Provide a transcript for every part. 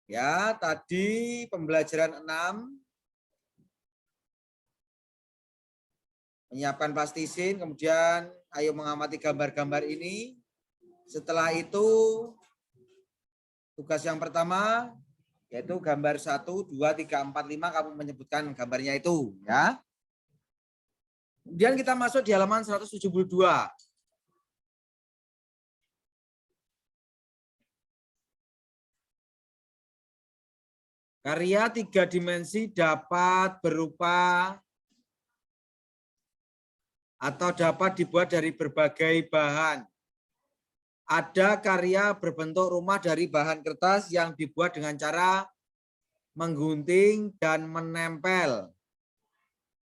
Ya, tadi pembelajaran 6 menyiapkan plastisin, kemudian ayo mengamati gambar-gambar ini. Setelah itu tugas yang pertama yaitu gambar 1, 2, 3, 4, 5 kamu menyebutkan gambarnya itu ya. Kemudian kita masuk di halaman 172. Karya 3 dimensi dapat berupa atau dapat dibuat dari berbagai bahan. Ada karya berbentuk rumah dari bahan kertas yang dibuat dengan cara menggunting dan menempel.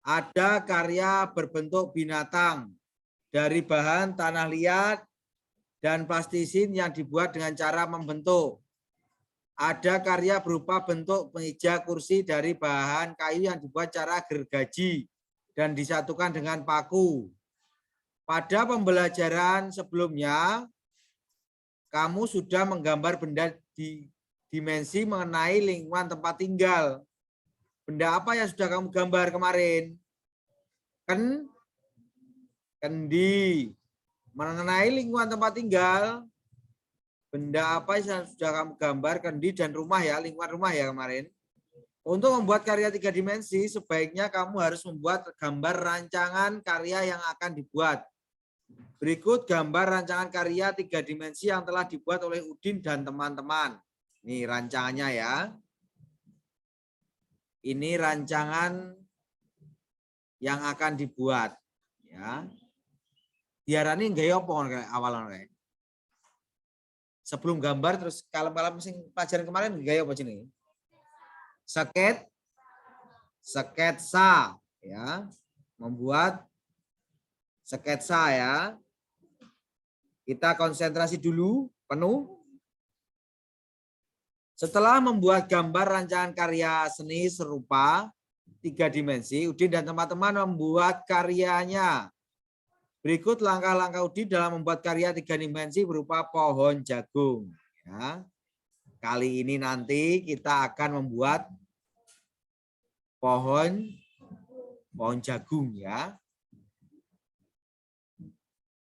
Ada karya berbentuk binatang dari bahan tanah liat dan plastisin yang dibuat dengan cara membentuk. Ada karya berupa bentuk meja kursi dari bahan kayu yang dibuat cara gergaji dan disatukan dengan paku. Pada pembelajaran sebelumnya, kamu sudah menggambar benda di dimensi mengenai lingkungan tempat tinggal. Benda apa yang sudah kamu gambar kemarin? Kendi. Mengenai lingkungan tempat tinggal, benda apa yang sudah kamu gambar? Kendi dan rumah ya, lingkungan rumah ya kemarin. Untuk membuat karya 3 dimensi, sebaiknya kamu harus membuat gambar rancangan karya yang akan dibuat. Berikut gambar rancangan karya 3 dimensi yang telah dibuat oleh Udin dan teman-teman. Ini rancangannya ya. Ini rancangan yang akan dibuat. Ya. Diarani gaya apa awalnya? Sebelum gambar terus kalem-kalem sing pelajaran kemarin gaya apa sini? Sketsa ya. Membuat sketsa ya. Kita konsentrasi dulu penuh. Setelah membuat gambar rancangan karya seni serupa 3 dimensi, Udin dan teman-teman membuat karyanya. Berikut langkah-langkah Udin dalam membuat karya 3 dimensi berupa pohon jagung. Ya. Kali ini nanti kita akan membuat pohon jagung ya.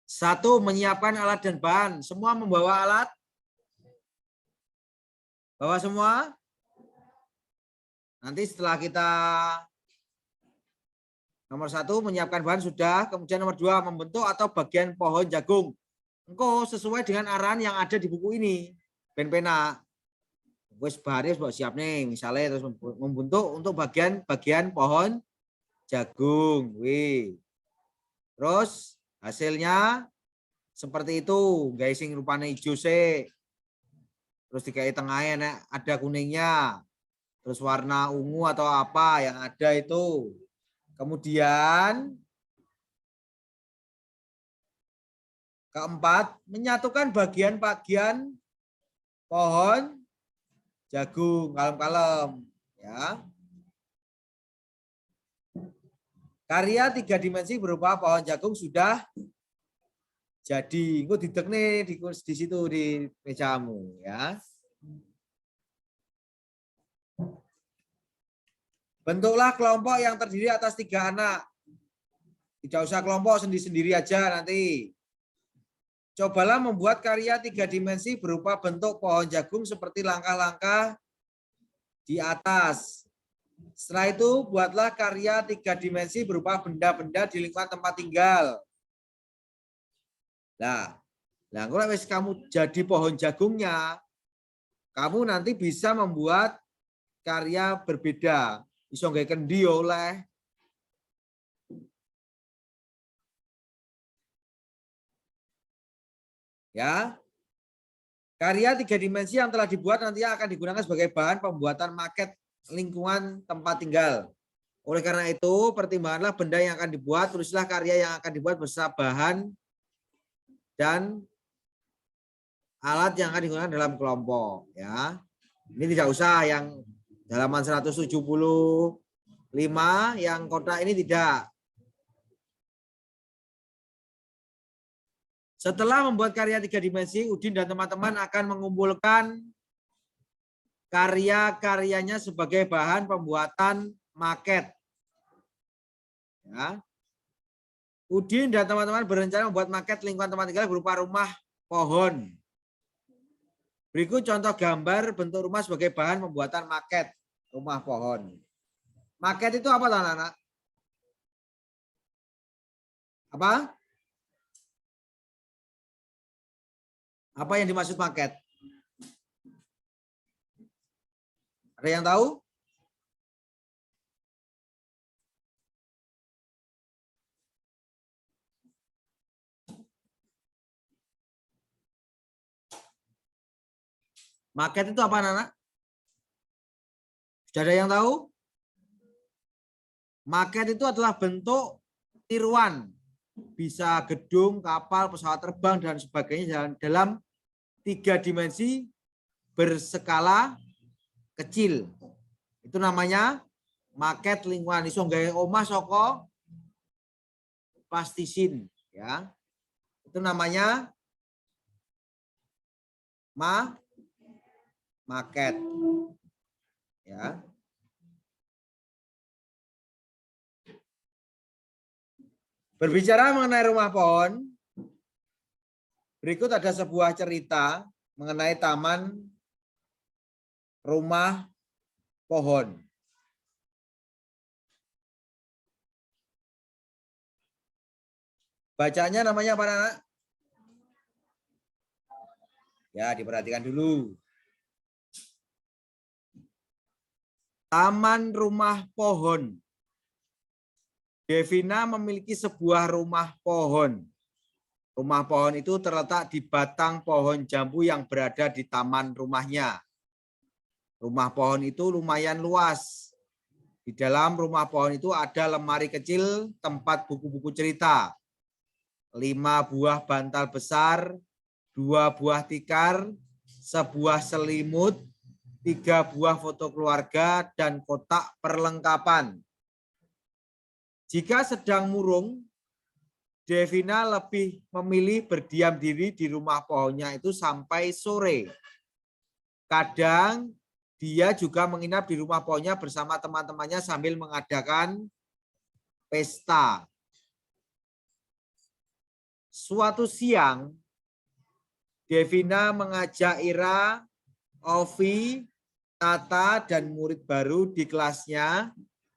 1. Menyiapkan alat dan bahan. Semua membawa alat? Bawa semua? Nanti setelah kita nomor 1 menyiapkan bahan sudah, kemudian nomor 2 membentuk atau bagian pohon jagung. Engkau sesuai dengan arahan yang ada di buku ini. Pena. Wes baris buat siap nih, misalnya terus membentuk untuk bagian pohon jagung. Wih. Terus hasilnya seperti itu, guys, sing rupanya hijau sih. Terus dikai tengahnya ada kuningnya. Terus warna ungu atau apa yang ada itu. Kemudian keempat, menyatukan bagian-bagian pohon jagung kalem-kalem ya. Karya 3 dimensi berupa pohon jagung sudah jadi. Engko didek nih di situ di mejamu ya. Bentuklah kelompok yang terdiri atas 3 anak. Tidak usah kelompok sendiri-sendiri aja nanti. Cobalah membuat karya 3 dimensi berupa bentuk pohon jagung seperti langkah-langkah di atas. Setelah itu buatlah karya 3 dimensi berupa benda-benda di lingkungan tempat tinggal. Nah, kalau kamu jadi pohon jagungnya, kamu nanti bisa membuat karya berbeda. Iso nggawe kendi oleh. Ya. Karya 3 dimensi yang telah dibuat nantinya akan digunakan sebagai bahan pembuatan maket lingkungan tempat tinggal. Oleh karena itu, pertimbangkanlah benda yang akan dibuat, tulislah karya yang akan dibuat beserta bahan dan alat yang akan digunakan dalam kelompok ya. Ini tidak usah yang halaman 175 yang kotak ini tidak. Setelah membuat karya 3 dimensi, Udin dan teman-teman akan mengumpulkan karya-karyanya sebagai bahan pembuatan maket. Ya. Udin dan teman-teman berencana membuat maket lingkungan tempat tinggal berupa rumah pohon. Berikut contoh gambar bentuk rumah sebagai bahan pembuatan maket rumah pohon. Maket itu apa, anak-anak? Apa? Apa yang dimaksud maket? Ada yang tahu? Maket itu apa, anak-anak? Sudah ada yang tahu? Maket itu adalah bentuk tiruan. Bisa gedung, kapal, pesawat terbang, dan sebagainya dalam 3 dimensi berskala kecil. Itu namanya maket lingkungan. Iso nggawe omah saka plastisin, ya. Itu namanya maket. Ya. Berbicara mengenai rumah pohon, berikut ada sebuah cerita mengenai taman rumah pohon. Bacanya namanya apa, anak? Ya, diperhatikan dulu. Taman rumah pohon. Devina memiliki sebuah rumah pohon. Rumah pohon itu terletak di batang pohon jambu yang berada di taman rumahnya. Rumah pohon itu lumayan luas. Di dalam rumah pohon itu ada lemari kecil tempat buku-buku cerita. 5 buah bantal besar, 2 buah tikar, sebuah selimut, 3 buah foto keluarga, dan kotak perlengkapan. Jika sedang murung, Devina lebih memilih berdiam diri di rumah pohonnya itu sampai sore. Kadang dia juga menginap di rumah pohonnya bersama teman-temannya sambil mengadakan pesta. Suatu siang, Devina mengajak Ira, Ovi, Tata, dan murid baru di kelasnya,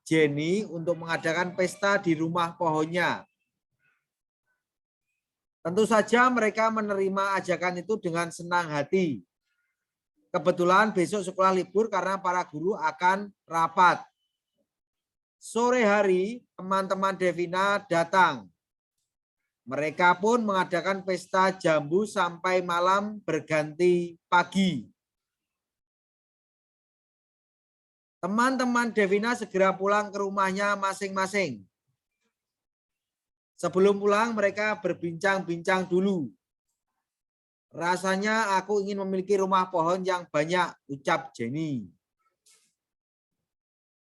Jenny, untuk mengadakan pesta di rumah pohonnya. Tentu saja mereka menerima ajakan itu dengan senang hati. Kebetulan besok sekolah libur karena para guru akan rapat. Sore hari, teman-teman Devina datang. Mereka pun mengadakan pesta jambu sampai malam berganti pagi. Teman-teman Devina segera pulang ke rumahnya masing-masing. Sebelum pulang, mereka berbincang-bincang dulu. Rasanya aku ingin memiliki rumah pohon yang banyak, ucap Jenny.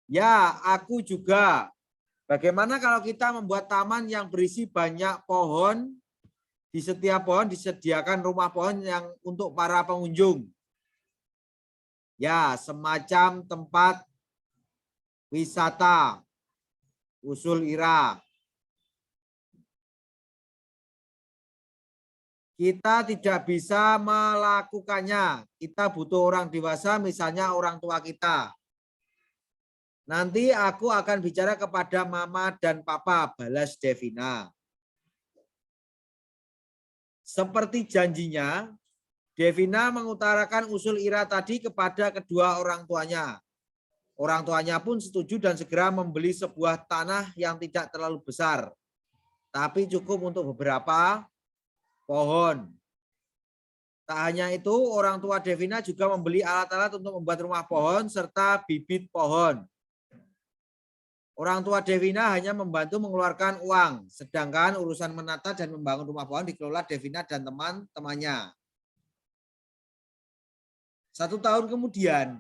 Ya, aku juga. Bagaimana kalau kita membuat taman yang berisi banyak pohon? Di setiap pohon disediakan rumah pohon yang untuk para pengunjung. Ya, semacam tempat wisata. Usul Ira. Kita tidak bisa melakukannya. Kita butuh orang dewasa, misalnya orang tua kita. Nanti aku akan bicara kepada mama dan papa, balas Devina. Seperti janjinya, Devina mengutarakan usul Ira tadi kepada kedua orang tuanya. Orang tuanya pun setuju dan segera membeli sebuah tanah yang tidak terlalu besar, tapi cukup untuk beberapa pohon. Tak hanya itu, orang tua Devina juga membeli alat-alat untuk membuat rumah pohon serta bibit pohon. Orang tua Devina hanya membantu mengeluarkan uang, sedangkan urusan menata dan membangun rumah pohon dikelola Devina dan teman-temannya. 1 tahun kemudian,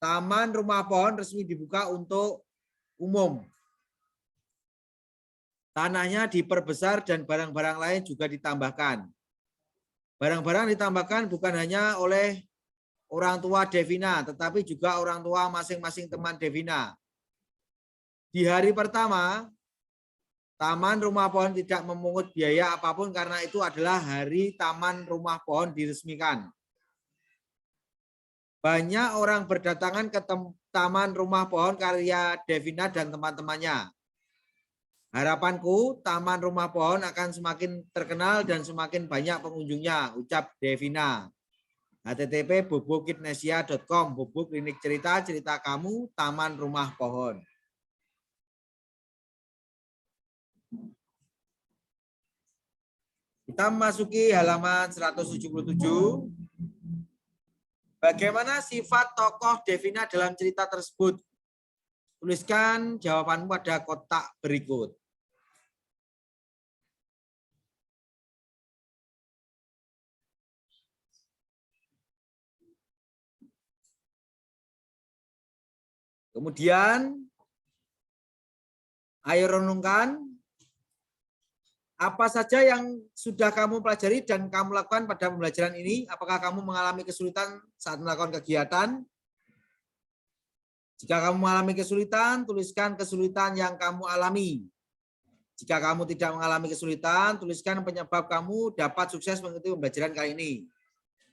taman rumah pohon resmi dibuka untuk umum. Tanahnya diperbesar dan barang-barang lain juga ditambahkan. Barang-barang ditambahkan bukan hanya oleh orang tua Devina, tetapi juga orang tua masing-masing teman Devina. Di hari pertama, Taman Rumah Pohon tidak memungut biaya apapun karena itu adalah hari Taman Rumah Pohon diresmikan. Banyak orang berdatangan ke Taman Rumah Pohon karya Devina dan teman-temannya. Harapanku Taman Rumah Pohon akan semakin terkenal dan semakin banyak pengunjungnya, ucap Devina. http://bubukidnesia.com, Bubuk Klinik Cerita, cerita kamu, Taman Rumah Pohon. Kita memasuki halaman 177. Bagaimana sifat tokoh Devina dalam cerita tersebut? Tuliskan jawabanmu pada kotak berikut. Kemudian, ayo renungkan apa saja yang sudah kamu pelajari dan kamu lakukan pada pembelajaran ini. Apakah kamu mengalami kesulitan saat melakukan kegiatan? Jika kamu mengalami kesulitan, tuliskan kesulitan yang kamu alami. Jika kamu tidak mengalami kesulitan, tuliskan penyebab kamu dapat sukses mengikuti pembelajaran kali ini.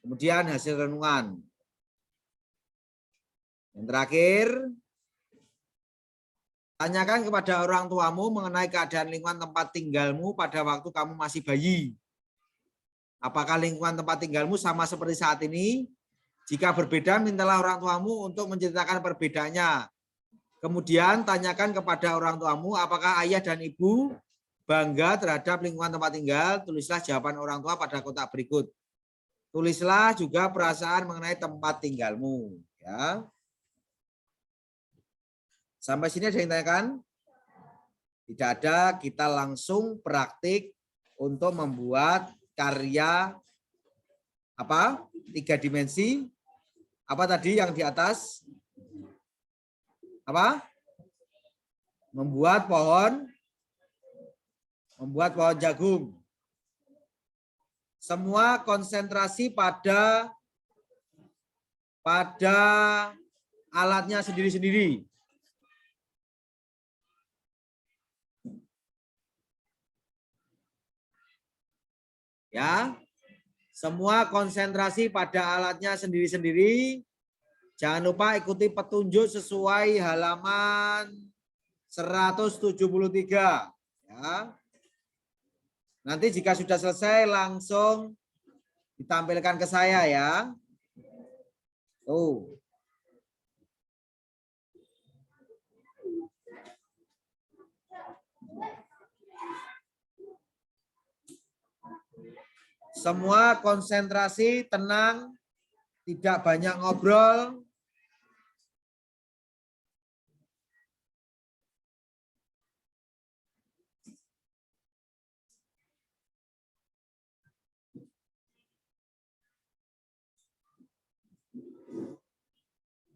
Kemudian hasil renungan. Yang terakhir, tanyakan kepada orang tuamu mengenai keadaan lingkungan tempat tinggalmu pada waktu kamu masih bayi. Apakah lingkungan tempat tinggalmu sama seperti saat ini? Jika berbeda, mintalah orang tuamu untuk menceritakan perbedaannya. Kemudian tanyakan kepada orang tuamu apakah ayah dan ibu bangga terhadap lingkungan tempat tinggal. Tulislah jawaban orang tua pada kotak berikut. Tulislah juga perasaan mengenai tempat tinggalmu. Ya. Sampai sini ada yang tanyakan? Tidak ada, kita langsung praktik untuk membuat karya apa? 3 dimensi. Apa tadi yang di atas? Apa? Membuat pohon jagung. Semua konsentrasi pada alatnya sendiri-sendiri. Ya, semua konsentrasi pada alatnya sendiri-sendiri. Jangan lupa ikuti petunjuk sesuai halaman 173. Ya. Nanti jika sudah selesai langsung ditampilkan ke saya ya. Tuh. Semua konsentrasi, tenang, tidak banyak ngobrol.